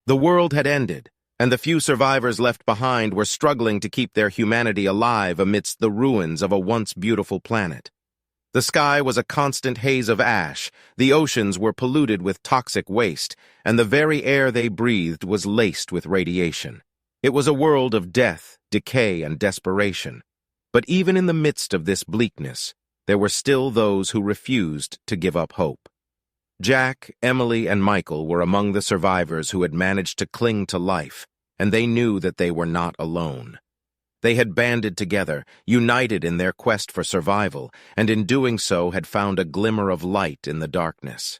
The world had ended, and the few survivors left behind were struggling to keep their humanity alive amidst the ruins of a once beautiful planet. The sky was a constant haze of ash, the oceans were polluted with toxic waste, and the very air they breathed was laced with radiation. It was a world of death, decay, and desperation. But even in the midst of this bleakness, there were still those who refused to give up hope. Jack, Emily, and Michael were among the survivors who had managed to cling to life, and they knew that they were not alone. They had banded together, united in their quest for survival, and in doing so had found a glimmer of light in the darkness.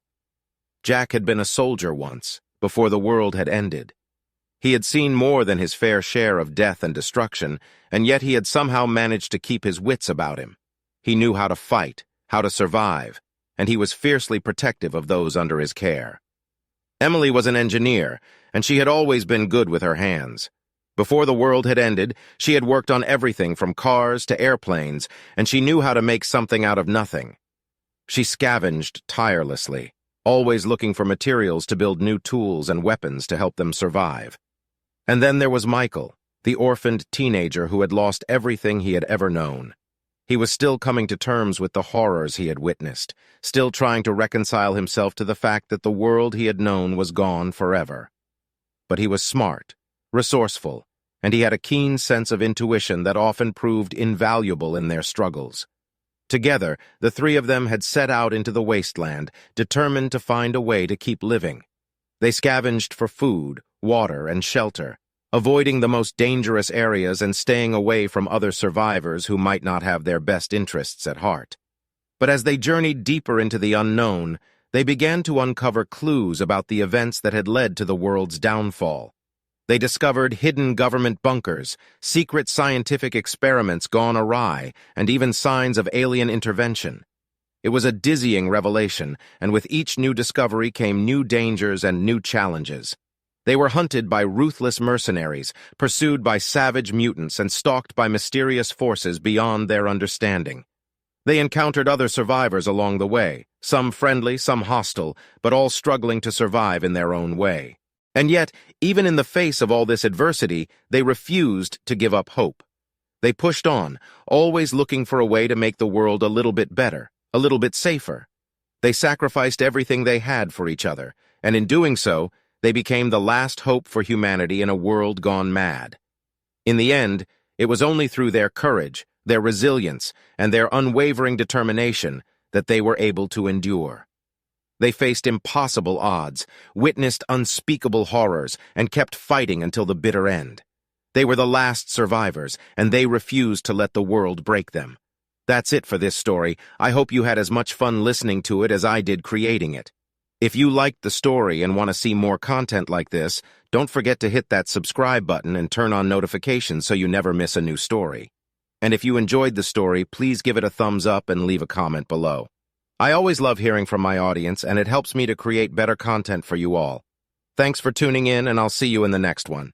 Jack had been a soldier once, before the world had ended. He had seen more than his fair share of death and destruction, and yet he had somehow managed to keep his wits about him. He knew how to fight, how to survive, and he was fiercely protective of those under his care. Emily was an engineer, and she had always been good with her hands. Before the world had ended, she had worked on everything from cars to airplanes, and she knew how to make something out of nothing. She scavenged tirelessly, always looking for materials to build new tools and weapons to help them survive. And then there was Michael, the orphaned teenager who had lost everything he had ever known. He was still coming to terms with the horrors he had witnessed, still trying to reconcile himself to the fact that the world he had known was gone forever. But he was smart, resourceful, and he had a keen sense of intuition that often proved invaluable in their struggles. Together, the three of them had set out into the wasteland, determined to find a way to keep living. They scavenged for food, water, and shelter, avoiding the most dangerous areas and staying away from other survivors who might not have their best interests at heart. But as they journeyed deeper into the unknown, they began to uncover clues about the events that had led to the world's downfall. They discovered hidden government bunkers, secret scientific experiments gone awry, and even signs of alien intervention. It was a dizzying revelation, and with each new discovery came new dangers and new challenges. They were hunted by ruthless mercenaries, pursued by savage mutants, and stalked by mysterious forces beyond their understanding. They encountered other survivors along the way, some friendly, some hostile, but all struggling to survive in their own way. And yet, even in the face of all this adversity, they refused to give up hope. They pushed on, always looking for a way to make the world a little bit better, a little bit safer. They sacrificed everything they had for each other, and in doing so, they became the last hope for humanity in a world gone mad. In the end, it was only through their courage, their resilience, and their unwavering determination that they were able to endure. They faced impossible odds, witnessed unspeakable horrors, and kept fighting until the bitter end. They were the last survivors, and they refused to let the world break them. That's it for this story. I hope you had as much fun listening to it as I did creating it. If you liked the story and want to see more content like this, don't forget to hit that subscribe button and turn on notifications so you never miss a new story. And if you enjoyed the story, please give it a thumbs up and leave a comment below. I always love hearing from my audience, and it helps me to create better content for you all. Thanks for tuning in, and I'll see you in the next one.